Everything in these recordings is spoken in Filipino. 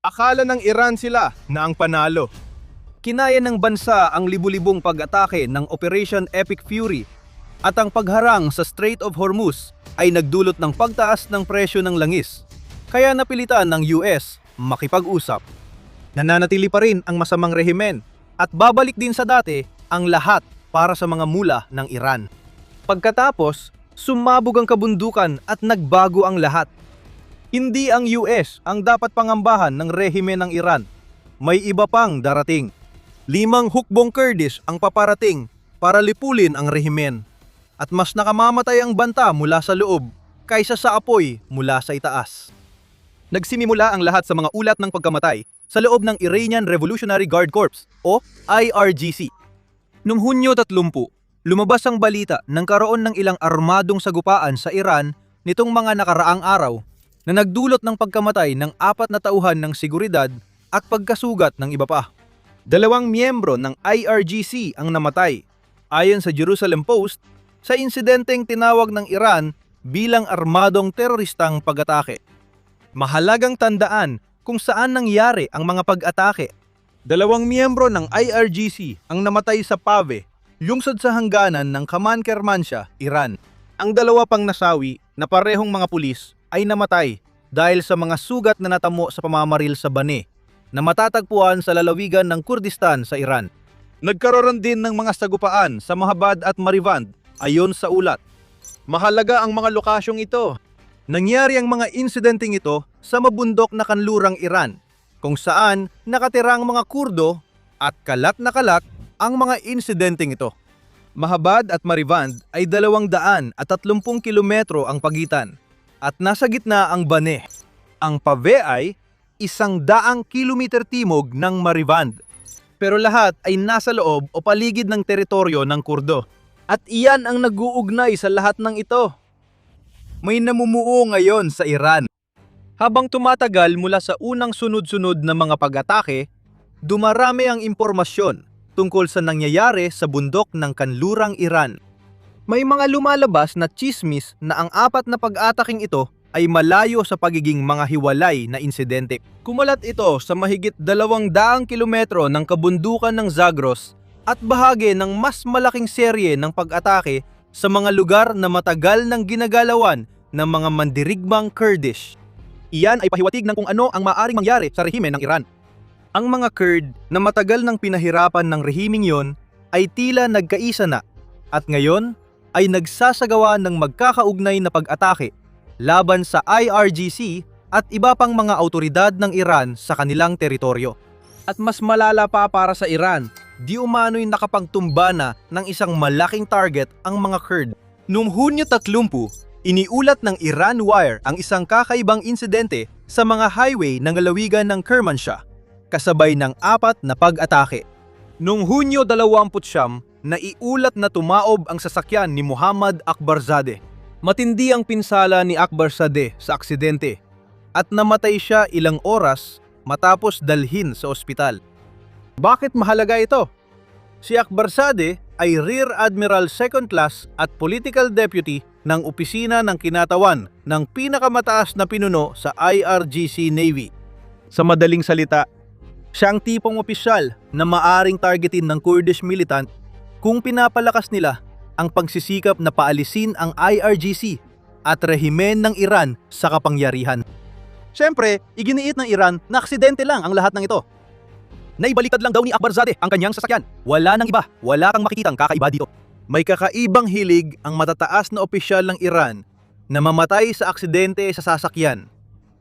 Akala ng Iran sila na ang panalo. Kinaya ng bansa ang libu-libong pag-atake ng Operation Epic Fury at ang pagharang sa Strait of Hormuz ay nagdulot ng pagtaas ng presyo ng langis. Kaya napilitan ng US makipag-usap. Nananatili pa rin ang masamang rehimen at babalik din sa dati ang lahat para sa mga mula ng Iran. Pagkatapos, sumabog ang kabundukan at nagbago ang lahat. Hindi ang US ang dapat pangambahan ng rehimen ng Iran. May iba pang darating. 5 hukbong Kurdish ang paparating para lipulin ang rehimen. At mas nakamamatay ang banta mula sa loob kaysa sa apoy mula sa itaas. Nagsimimula ang lahat sa mga ulat ng pagkamatay sa loob ng Iranian Revolutionary Guard Corps o IRGC. Noong Hunyo 30, lumabas ang balita ng karoon ng ilang armadong sagupaan sa Iran nitong mga nakaraang araw na nagdulot ng pagkamatay ng 4 na tauhan ng seguridad at pagkasugat ng iba pa. 2 miyembro ng IRGC ang namatay, ayon sa Jerusalem Post, sa insidenteng tinawag ng Iran bilang armadong teroristang pag-atake. Mahalagang tandaan kung saan nangyari ang mga pag-atake. 2 miyembro ng IRGC ang namatay sa Pave, lungsod sa hangganan ng Kaman Kermanshah, Iran. Ang 2 pang nasawi na parehong mga pulis ay namatay dahil sa mga sugat na natamo sa pamamaril sa Bane na matatagpuan sa lalawigan ng Kurdistan sa Iran. Nagkaroon din ng mga sagupaan sa Mahabad at Marivand ayon sa ulat. Mahalaga ang mga lokasyong ito. Nangyari ang mga insidenteng ito sa mabundok na kanlurang Iran, kung saan nakatirang mga Kurdo at kalat na kalat ang mga insidenteng ito. Mahabad at Marivand ay 230 kilometro ang pagitan at nasa gitna ang Bane. Ang Pave ay 100 kilometer timog ng Marivand. Pero lahat ay nasa loob o paligid ng teritoryo ng Kurdo. At iyan ang nag-uugnay sa lahat ng ito. May namumuo ngayon sa Iran. Habang tumatagal mula sa unang sunod-sunod na mga pag-atake, dumarami ang impormasyon tungkol sa nangyayari sa bundok ng kanlurang Iran. May mga lumalabas na tsismis na ang 4 na pag-ataking ito ay malayo sa pagiging mga hiwalay na insidente. Kumalat ito sa mahigit 200 kilometro ng kabundukan ng Zagros at bahagi ng mas malaking serye ng pag-atake sa mga lugar na matagal nang ginagalawan ng mga mandirigmang Kurdish. Iyan ay pahiwatig ng kung ano ang maaaring mangyari sa rehimen ng Iran. Ang mga Kurd na matagal nang pinahirapan ng rehimeng yon ay tila nagkaisa na at ngayon ay nagsasagawa ng magkakaugnay na pag-atake laban sa IRGC at iba pang mga autoridad ng Iran sa kanilang teritoryo. At mas malala pa para sa Iran, di umano'y nakapagtumba na ng isang malaking target ang mga Kurd. Noong Hunyo 30, iniulat ng Iran Wire ang isang kakaibang insidente sa mga highway ng lalawigan ng Kermanshah, kasabay ng 4 na pag-atake. Noong Hunyo 29, naiulat na tumaob ang sasakyan ni Muhammad Akbarzadeh. Matindi ang pinsala ni Akbarzadeh sa aksidente at namatay siya ilang oras matapos dalhin sa ospital. Bakit mahalaga ito? Si Akbarzadeh ay Rear Admiral 2nd Class at Political Deputy ng opisina ng kinatawan ng pinakamataas na pinuno sa IRGC Navy. Sa madaling salita, siya ang tipong opisyal na maaring targetin ng Kurdish militant kung pinapalakas nila ang pagsisikap na paalisin ang IRGC at rehimen ng Iran sa kapangyarihan. Siyempre, iginiit ng Iran na aksidente lang ang lahat ng ito. Naibaliktad lang daw ni Akbarzadeh ang kanyang sasakyan. Wala nang iba, wala kang makikitang kakaiba dito. May kakaibang hilig ang matataas na opisyal ng Iran na mamatay sa aksidente sa sasakyan.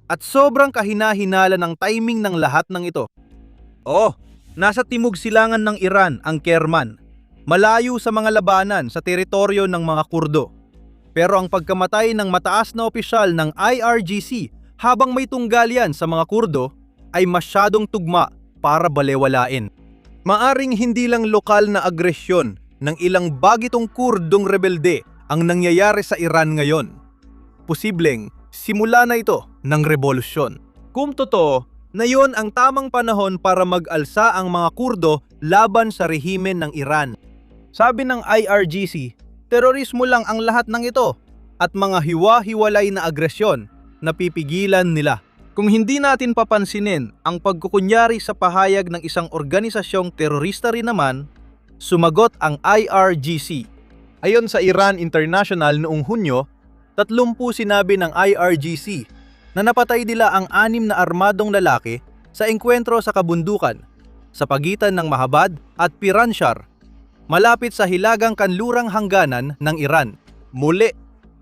At sobrang kahina-hinala ng timing ng lahat ng ito. Nasa timog silangan ng Iran ang Kerman, malayo sa mga labanan sa teritoryo ng mga Kurdo. Pero ang pagkamatay ng mataas na opisyal ng IRGC habang may tunggal yan sa mga Kurdo ay masyadong tugma para balewalain. Maaring hindi lang lokal na agresyon ng ilang bagitong Kurdong rebelde ang nangyayari sa Iran ngayon. Posibleng simula na ito ng rebolusyon. Kung totoo na yon ang tamang panahon para mag-alsa ang mga Kurdo laban sa rehimen ng Iran. Sabi ng IRGC, terorismo lang ang lahat ng ito at mga hiwa-hiwalay na agresyon na pipigilan nila Kung hindi natin papansinin ang pagkukunyari sa pahayag ng isang organisasyong terorista rin naman, sumagot ang IRGC. Ayon sa Iran International noong Hunyo, 30 sinabi ng IRGC na napatay nila ang 6 na armadong lalaki sa engkwentro sa kabundukan sa pagitan ng Mahabad at Piranshar, malapit sa hilagang kanlurang hangganan ng Iran. Muli,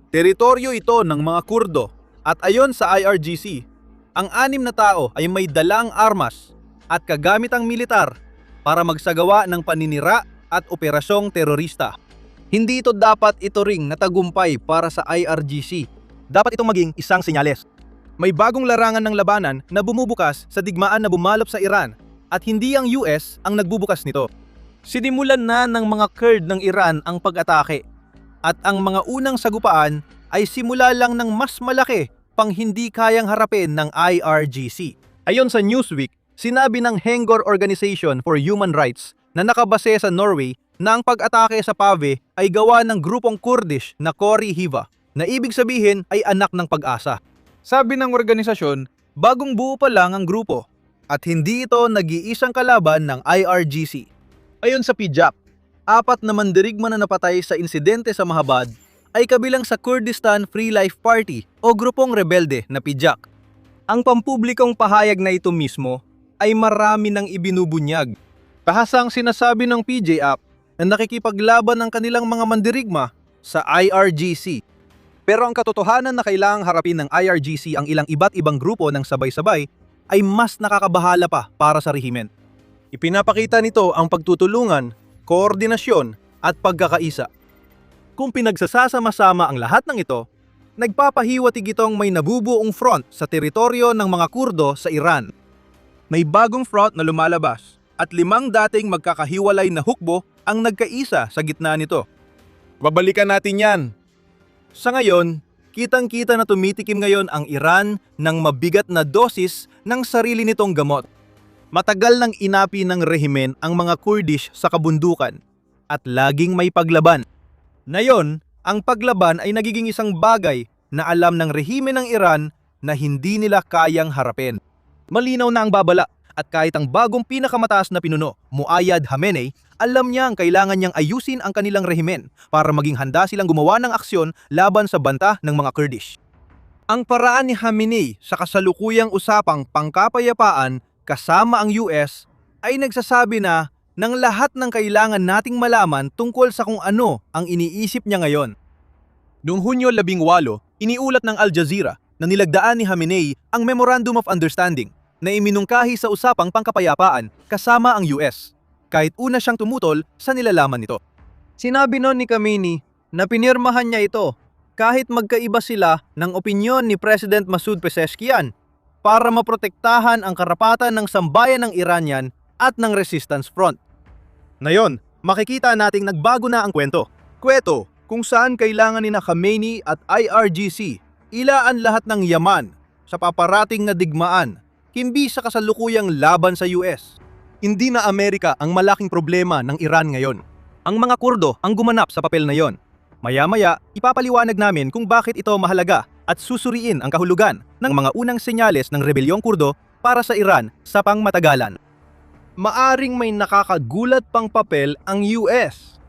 teritoryo ito ng mga Kurdo at ayon sa IRGC, ang 6 na tao ay may dalang armas at kagamitang militar para magsagawa ng paninira at operasyong terorista. Hindi ito dapat ring natagumpay para sa IRGC. Dapat itong maging isang senyales. may bagong larangan ng labanan na bumubukas sa digmaan na bumalop sa Iran at hindi ang US ang nagbubukas nito. Sinimulan na ng mga Kurd ng Iran ang pag-atake at ang mga unang sagupaan ay simula lang ng mas malaki pang hindi kayang harapin ng IRGC. Ayon sa Newsweek, sinabi ng Hengor Organization for Human Rights na nakabase sa Norway na ang pag-atake sa Pave ay gawa ng grupong Kurdish na Kori Hiva, na ibig sabihin ay anak ng pag-asa. Sabi ng organisasyon, bagong buo pa lang ang grupo at hindi ito nag-iisang kalaban ng IRGC. Ayon sa PIJAK, 4 na mandirigma na napatay sa insidente sa Mahabad ay kabilang sa Kurdistan Free Life Party o grupong rebelde na PIJAK. Ang pampublikong pahayag na ito mismo ay marami nang ibinubunyag. tahasang sinasabi ng PJAP Na nakikipaglaban ng kanilang mga mandirigma sa IRGC. Pero ang katotohanan na kailangang harapin ng IRGC ang ilang iba't ibang grupo ng sabay-sabay ay mas nakakabahala pa para sa rehimen. ipinapakita nito ang pagtutulungan, koordinasyon at pagkakaisa. Kung pinagsasama-sama ang lahat ng ito, nagpapahiwatig itong may nabubuong front sa teritoryo ng mga Kurdo sa Iran. May bagong front na lumalabas at 5 dating magkakahiwalay na hukbo ang nagkaisa sa gitna nito. Babalikan natin yan. Sa ngayon, kitang-kita na tumitikim ngayon ang Iran ng mabigat na dosis ng sarili nitong gamot. Matagal nang inapi ng rehimen ang mga Kurdish sa kabundukan at laging may paglaban. Ngayon, ang paglaban ay nagiging isang bagay na alam ng rehimen ng Iran na hindi nila kayang harapin. Malinaw na ang babala at kahit ang bagong pinakamataas na pinuno, Muayyad Khamenei, alam niya ang kailangan niyang ayusin ang kanilang rehimen para maging handa silang gumawa ng aksyon laban sa banta ng mga Kurdish. Ang paraan ni Khamenei sa kasalukuyang usapang pangkapayapaan kasama ang US ay nagsasabi na ng lahat ng kailangan nating malaman tungkol sa kung ano ang iniisip niya ngayon. Noong Hunyo 18, iniulat ng Al Jazeera na nilagdaan ni Khamenei ang Memorandum of Understanding na iminungkahi sa usapang pangkapayapaan kasama ang US, kahit una siyang tumutol sa nilalaman nito. Sinabi noon ni Khamenei na pinirmahan niya ito kahit magkaiba sila ng opinyon ni President Masoud Pezeshkian para maprotektahan ang karapatan ng sambayan ng Iranian at ng Resistance Front. Ngayon, makikita nating nagbago na ang kwento. Kwento kung saan kailangan ni Khamenei at IRGC ilaan lahat ng yaman sa paparating na digmaan, hindi sa kasalukuyang laban sa US. Hindi na Amerika ang malaking problema ng Iran ngayon. Ang mga Kurdo ang gumanap sa papel na yon. Maya-maya, ipapaliwanag namin kung bakit ito mahalaga at susuriin ang kahulugan ng mga unang senyales ng rebelyong Kurdo para sa Iran sa pangmatagalan. Maaring may nakakagulat pang papel ang US.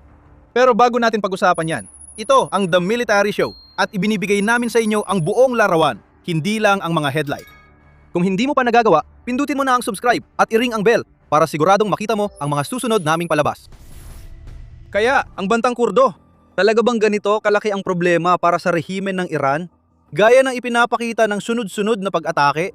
Pero bago natin pag-usapan yan, ito ang The Military Show at ibinibigay namin sa inyo ang buong larawan, hindi lang ang mga headline. Kung hindi mo pa nagagawa, pindutin mo na ang subscribe at i-ring ang bell para siguradong makita mo ang mga susunod naming palabas. Kaya, ang bantang Kurdo, talaga bang ganito kalaki ang problema para sa rehimen ng Iran? Gaya ng ipinapakita ng sunod-sunod na pag-atake?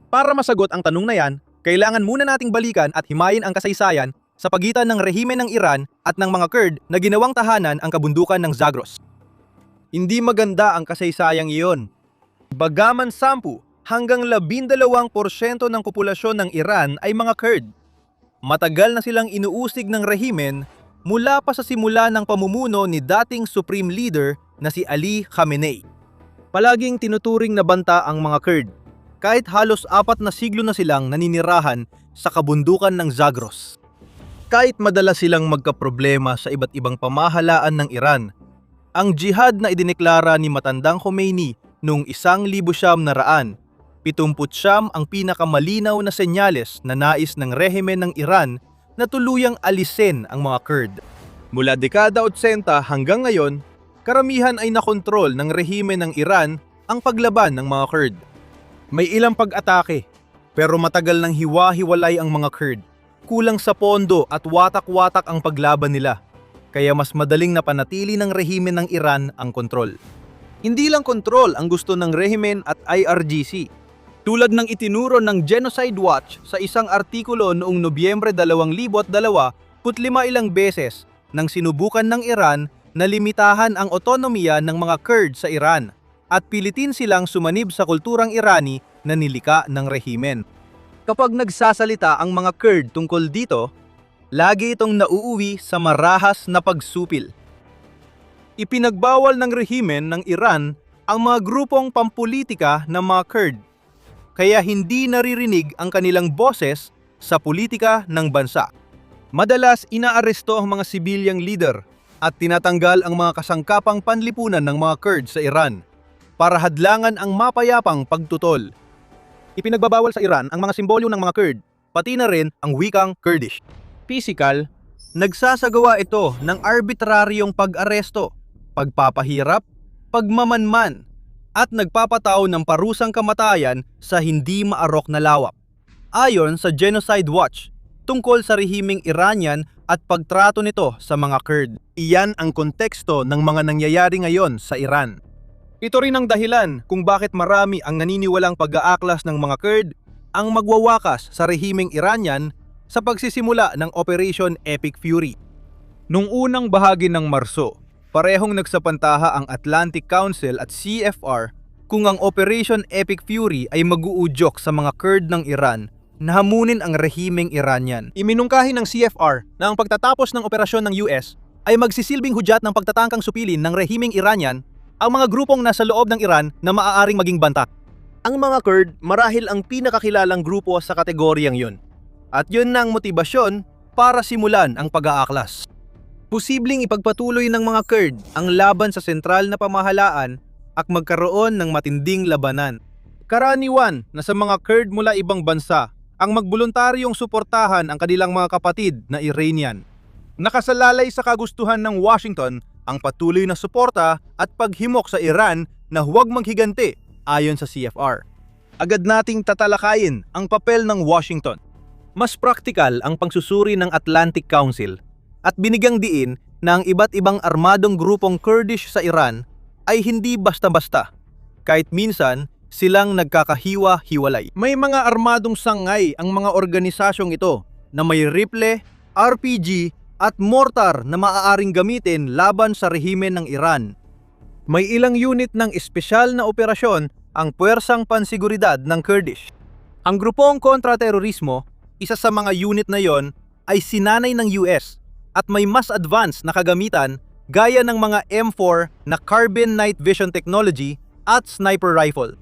Para masagot ang tanong na yan, kailangan muna nating balikan at himayin ang kasaysayan sa pagitan ng rehimen ng Iran at ng mga Kurd na ginawang tahanan ang kabundukan ng Zagros. Hindi maganda ang kasaysayang iyon. Bagaman 10 hanggang 12% ng populasyon ng Iran ay mga Kurd. Matagal na silang inuusig ng rehimen mula pa sa simula ng pamumuno ni dating Supreme Leader na si Ali Khamenei. Palaging tinuturing na banta ang mga Kurd, kahit halos 4 na siglo na silang naninirahan sa kabundukan ng Zagros. Kahit madalas silang magkaproblema sa iba't ibang pamahalaan ng Iran, ang jihad na idineklara ni matandang Khomeini noong 1900 79 ang pinakamalinaw na senyales na nais ng rehimen ng Iran na tuluyang alisin ang mga Kurd. Mula dekada 80 hanggang ngayon, karamihan ay nakontrol ng rehimen ng Iran ang paglaban ng mga Kurd. May ilang pag-atake, pero matagal nang hiwa-hiwalay ang mga Kurd. Kulang sa pondo at watak-watak ang paglaban nila, kaya mas madaling napanatili ng rehimen ng Iran ang kontrol. Hindi lang kontrol ang gusto ng rehimen at IRGC. Tulad ng itinuro ng Genocide Watch sa isang artikulo noong Nobyembre 2022, 15 ilang beses nang sinubukan ng Iran na limitahan ang otonomiya ng mga Kurd sa Iran at pilitin silang sumanib sa kulturang Irani na nilika ng rehimen. Kapag nagsasalita ang mga Kurd tungkol dito, lagi itong nauuwi sa marahas na pagsupil. Ipinagbawal ng rehimen ng Iran ang mga grupong pampulitika ng mga Kurd, kaya hindi naririnig ang kanilang boses sa politika ng bansa. Madalas inaaresto ang mga sibilyang leader at tinatanggal ang mga kasangkapang panlipunan ng mga Kurd sa Iran para hadlangan ang mapayapang pagtutol. Ipinagbabawal sa Iran ang mga simbolyo ng mga Kurd, pati na rin ang wikang Kurdish. Physical, nagsasagawa ito ng arbitraryong pag-aresto, pagpapahirap, pagmamanman, at nagpapatao ng parusang kamatayan sa hindi maarok na lawak. Ayon sa Genocide Watch, tungkol sa rehimeng Iranian at pagtrato nito sa mga Kurd. Iyan ang konteksto ng mga nangyayari ngayon sa Iran. Ito rin ang dahilan kung bakit marami ang naniniwalang pag-aaklas ng mga Kurd ang magwawakas sa rehimeng Iranian sa pagsisimula ng Operation Epic Fury. Nung unang bahagi ng Marso, parehong nagsapantaha ang Atlantic Council at CFR kung ang Operation Epic Fury ay mag-uudyok sa mga Kurd ng Iran na hamunin ang rehimeng Iranian. Iminungkahi ng CFR na ang pagtatapos ng operasyon ng US ay magsisilbing hudyat ng pagtatangkang supilin ng rehimeng Iranian ang mga grupong nasa loob ng Iran na maaaring maging banta. Ang mga Kurd marahil ang pinakakilalang grupo sa kategoryang yun. At yun na ang motibasyon para simulan ang pag-aaklas. Posibleng ipagpatuloy ng mga Kurd ang laban sa sentral na pamahalaan at magkaroon ng matinding labanan. Karaniwan na sa mga Kurd mula ibang bansa ang magboluntaryong suportahan ang kanilang mga kapatid na Iranian. Nakasalalay sa kagustuhan ng Washington ang patuloy na suporta at paghimok sa Iran na huwag maghiganti ayon sa CFR. Agad nating tatalakayin ang papel ng Washington. Mas praktikal ang pangsusuri ng Atlantic Council at binigyang diin na ang iba't ibang armadong grupong Kurdish sa Iran ay hindi basta-basta, kahit minsan silang nagkakahiwa-hiwalay. May mga armadong sangay ang mga organisasyong ito na may rifle, RPG at mortar na maaaring gamitin laban sa rehimen ng Iran. May ilang unit ng espesyal na operasyon ang puwersang pansiguridad ng Kurdish. Ang grupong kontraterorismo, isa sa mga unit na yon, ay sinanay ng US at may mas advanced na kagamitan gaya ng mga M4 na carbine night vision technology at sniper rifle.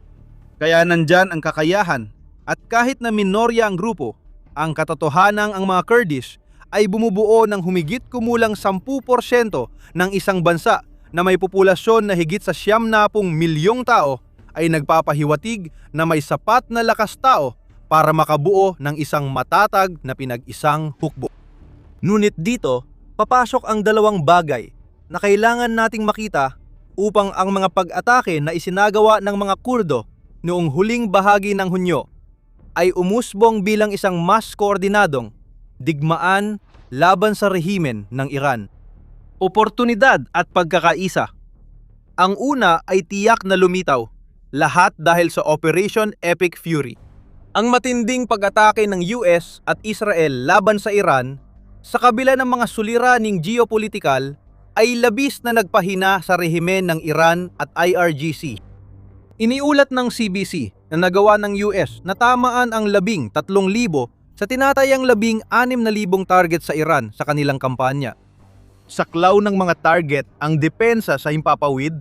Kaya nandyan ang kakayahan at kahit na minorya ang grupo, ang katotohanang ang mga Kurdish ay bumubuo ng humigit kumulang 10% ng isang bansa na may populasyon na higit sa 70 milyong tao ay nagpapahiwatig na may sapat na lakas tao para makabuo ng isang matatag na pinag-isang hukbo. Ngunit dito, papasok ang dalawang bagay na kailangan nating makita upang ang mga pag-atake na isinagawa ng mga Kurdo noong huling bahagi ng Hunyo ay umusbong bilang isang mas koordinadong digmaan laban sa rehimen ng Iran. Oportunidad at pagkakaisa. Ang una ay tiyak na lumitaw, lahat dahil sa Operation Epic Fury. Ang matinding pag-atake ng US at Israel laban sa Iran, sa kabila ng mga suliraning geopolitikal, ay labis na nagpahina sa rehimen ng Iran at IRGC. Iniulat ng CBC na nagawa ng US na tamaan ang 13,000 sa tinatayang 16,000 target sa Iran sa kanilang kampanya. Saklaw ng mga target ang depensa sa himpapawid,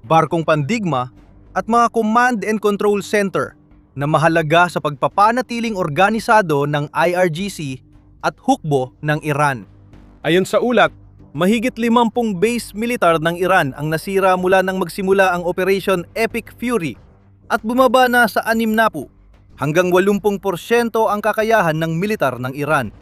barkong pandigma at mga command and control center na mahalaga sa pagpapanatiling organisado ng IRGC at hukbo ng Iran. Ayon sa ulat, mahigit 50 base militar ng Iran ang nasira mula nang magsimula ang Operation Epic Fury at bumaba na sa 60 hanggang 80% ang kakayahan ng militar ng Iran.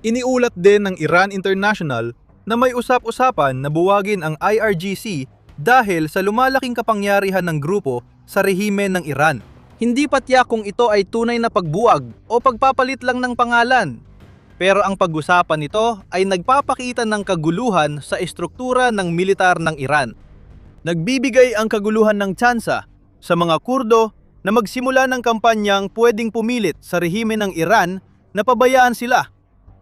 Iniulat din ng Iran International na may usap-usapan na buwagin ang IRGC dahil sa lumalaking kapangyarihan ng grupo sa rehimen ng Iran. Hindi pa tiyak kung ito ay tunay na pagbuwag o pagpapalit lang ng pangalan. Pero ang pag-usapan nito ay nagpapakita ng kaguluhan sa estruktura ng militar ng Iran. Nagbibigay ang kaguluhan ng tsansa sa mga Kurdo na magsimula ng kampanyang pwedeng pumilit sa rehimen ng Iran na pabayaan sila.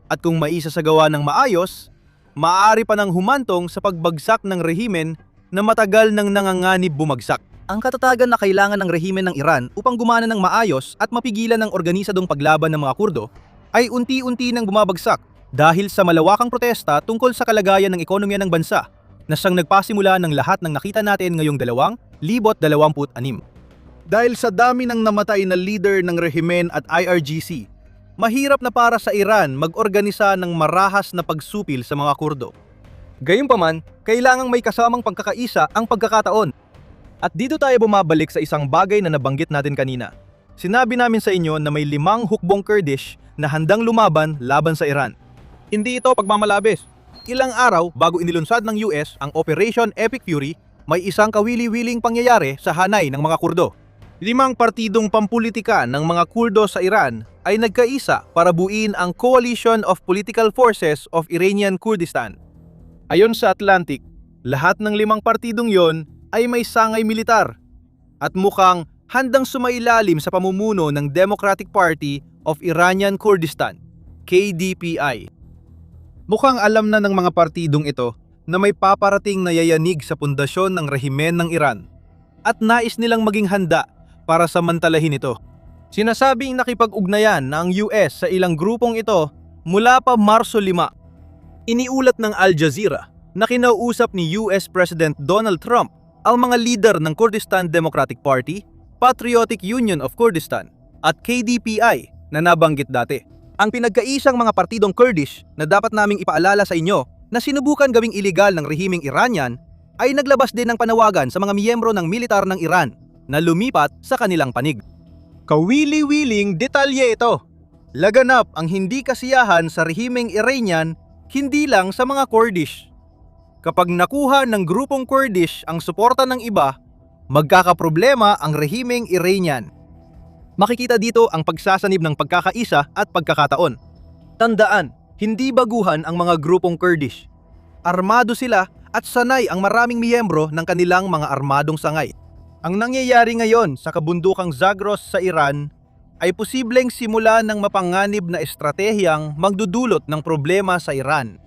At kung maisasagawa ng maayos, maaari pa nang humantong sa pagbagsak ng rehimen na matagal nang nanganganib bumagsak. Ang katatagan na kailangan ng rehimen ng Iran upang gumana ng maayos at mapigilan ng organisadong paglaban ng mga Kurdo ay unti-unti nang bumabagsak dahil sa malawakang protesta tungkol sa kalagayan ng ekonomiya ng bansa na siyang nagpasimula ng lahat ng nakita natin ngayong 2026. Dahil sa dami ng namatay na leader ng rehimen at IRGC, mahirap na para sa Iran mag-organisa ng marahas na pagsupil sa mga Kurdo. Gayunpaman, kailangang may kasamang pagkakaisa ang pagkakataon. At dito tayo bumabalik sa isang bagay na nabanggit natin kanina. Sinabi namin sa inyo na may 5 hukbong Kurdish na handang lumaban laban sa Iran. Hindi ito pagmamalabis. Ilang araw bago inilunsad ng US ang Operation Epic Fury, may isang kawili-wiling pangyayari sa hanay ng mga Kurdo. 5 partidong pampulitika ng mga Kurdo sa Iran ay nagkaisa para buuin ang Coalition of Political Forces of Iranian Kurdistan. Ayon sa Atlantic, lahat ng 5 partidong yon ay may sangay militar at mukhang handang sumailalim sa pamumuno ng Democratic Party of Iranian Kurdistan, KDPI. Mukhang alam na ng mga partidong ito na may paparating na yayanig sa pundasyon ng rehimen ng Iran at nais nilang maging handa para samantalahin ito. Sinasabing nakipag-ugnayan ng US sa ilang grupong ito mula pa Marso 5. Iniulat ng Al Jazeera na kinausap ni US President Donald Trump ang mga lider ng Kurdistan Democratic Party, Patriotic Union of Kurdistan at KDPI na nabanggit dati. Ang pinagkaisang mga partidong Kurdish na dapat naming ipaalala sa inyo na sinubukan gawing iligal ng rehimeng Iranian ay naglabas din ng panawagan sa mga miyembro ng militar ng Iran na lumipat sa kanilang panig. Kawili-wiling detalye ito. Laganap ang hindi kasiyahan sa rehimeng Iranian hindi lang sa mga Kurdish. Kapag nakuha ng grupong Kurdish ang suporta ng iba, magkakaproblema ang rehimeng Iranian. Makikita dito ang pagsasanib ng pagkakaisa at pagkakataon. Tandaan, hindi baguhan ang mga grupong Kurdish. Armado sila at sanay ang maraming miyembro ng kanilang mga armadong sangay. Ang nangyayari ngayon sa kabundukang Zagros sa Iran ay posibleng simula ng mapanganib na estratehiyang magdudulot ng problema sa Iran.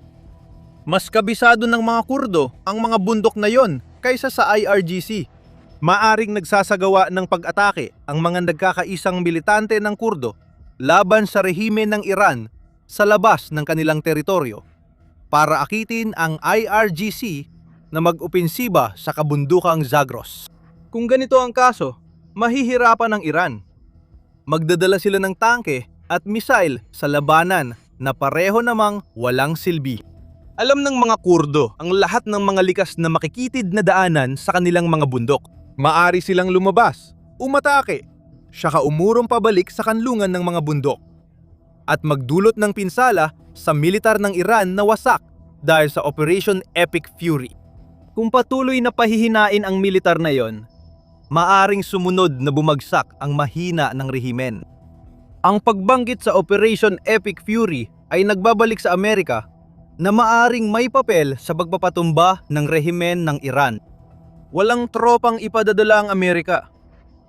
Mas kabisado ng mga Kurdo ang mga bundok na yon kaysa sa IRGC. Maaring nagsasagawa ng pag-atake ang mga nagkakaisang militante ng Kurdo laban sa rehimen ng Iran sa labas ng kanilang teritoryo para akitin ang IRGC na mag-opensiba sa kabundukang Zagros. Kung ganito ang kaso, mahihirapan ang Iran. Magdadala sila ng tangke at misail sa labanan na pareho namang walang silbi. Alam ng mga Kurdo ang lahat ng mga likas na makikitid na daanan sa kanilang mga bundok. Maari silang lumabas, umatake, saka umurong pabalik sa kanlungan ng mga bundok at magdulot ng pinsala sa militar ng Iran na wasak dahil sa Operation Epic Fury. Kung patuloy na pahihinain ang militar na yon, maaring sumunod na bumagsak ang mahina ng rehimen. Ang pagbanggit sa Operation Epic Fury ay nagbabalik sa Amerika na maaring may papel sa pagpapatumba ng rehimen ng Iran. Walang tropang ipadadala ang Amerika.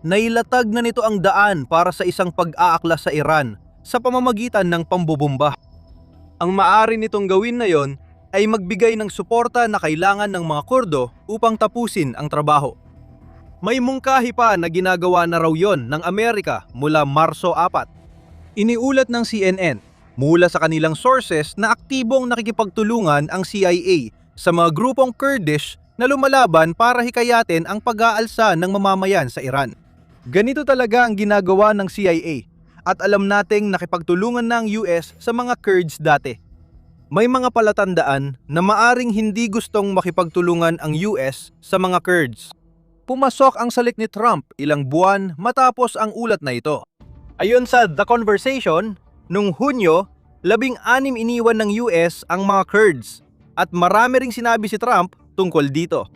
Nailatag na nito ang daan para sa isang pag-aaklas sa Iran sa pamamagitan ng pambobomba. Ang maaari nitong gawin na yon ay magbigay ng suporta na kailangan ng mga Kurdo upang tapusin ang trabaho. May mungkahi pa na ginagawa na raw yon ng Amerika mula Marso 4. Iniulat ng CNN mula sa kanilang sources na aktibong nakikipagtulungan ang CIA sa mga grupong Kurdish na lumalaban para hikayatin ang pag-aalsa ng mamamayan sa Iran. Ganito talaga ang ginagawa ng CIA at alam nating nakipagtulungan ng US sa mga Kurds dati. May mga palatandaan na maaring hindi gustong makipagtulungan ang US sa mga Kurds. Pumasok ang salik ni Trump ilang buwan matapos ang ulat na ito. Ayon sa The Conversation, nung Hunyo, 16 iniwan ng US ang mga Kurds at marami ring sinabi si Trump tungkol dito.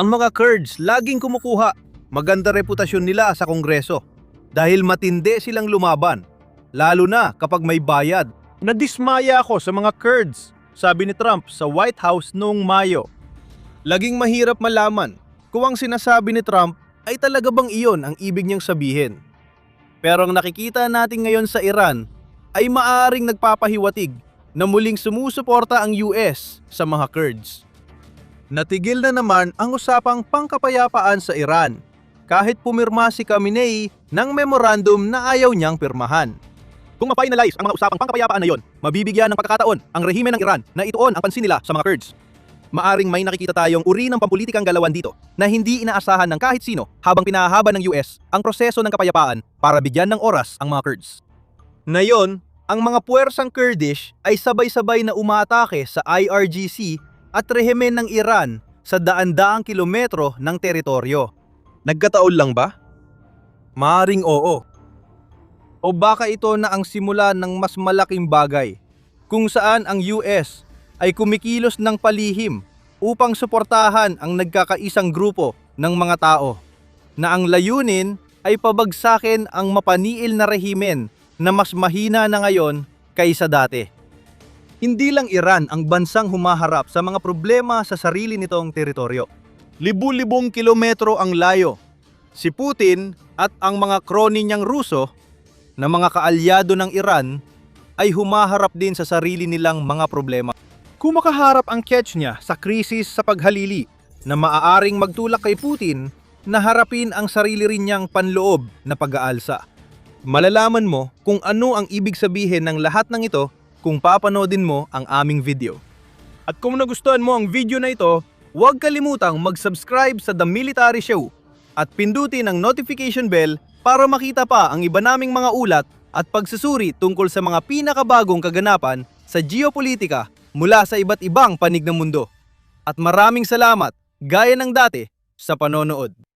Ang mga Kurds laging kumukuha, maganda reputasyon nila sa Kongreso dahil matindi silang lumaban, lalo na kapag may bayad. Nadismaya ako sa mga Kurds, sabi ni Trump sa White House noong Mayo. Laging mahirap malaman kung ang sinasabi ni Trump ay talaga bang iyon ang ibig niyang sabihin. Pero ang nakikita natin ngayon sa Iran ay maaaring nagpapahiwatig na muling sumusuporta ang US sa mga Kurds. Natigil na naman ang usapang pangkapayapaan sa Iran kahit pumirma si Khamenei ng memorandum na ayaw niyang pirmahan. Kung ma-finalize ang mga usapang pangkapayapaan na iyon, mabibigyan ng pagkakataon ang rehimen ng Iran na ituon ang pansin nila sa mga Kurds. Maaring may nakikita tayong uri ng pampulitikang galawan dito na hindi inaasahan ng kahit sino habang pinahahaba ng US ang proseso ng kapayapaan para bigyan ng oras ang mga Kurds. Ngayon, ang mga puwersang Kurdish ay sabay-sabay na umaatake sa IRGC at rehimen ng Iran sa daan-daang kilometro ng teritoryo. Nagkataon lang ba? Maaring oo. O baka ito na ang simula ng mas malaking bagay kung saan ang US ay kumikilos ng palihim upang suportahan ang nagkakaisang grupo ng mga tao na ang layunin ay pabagsakin ang mapaniil na rehimen na mas mahina na ngayon kaysa dati. Hindi lang Iran ang bansang humaharap sa mga problema sa sarili nitong teritoryo. Libu-libong kilometro ang layo. Si Putin at ang mga kroni niyang Ruso na mga kaalyado ng Iran ay humaharap din sa sarili nilang mga problema. Kung makaharap ang Chechnya sa krisis sa paghalili Na maaaring magtulak kay Putin na harapin ang sarili rin niyang panloob na pag-aalsa. Malalaman mo kung ano ang ibig sabihin ng lahat ng ito kung papanoodin mo ang aming video. At kung nagustuhan mo ang video na ito, huwag kalimutang mag-subscribe sa The Military Show at pindutin ang notification bell para makita pa ang iba naming mga ulat at pagsusuri tungkol sa mga pinakabagong kaganapan sa geopolitika mula sa iba't ibang panig ng mundo. At maraming salamat, gaya ng dati, sa panonood.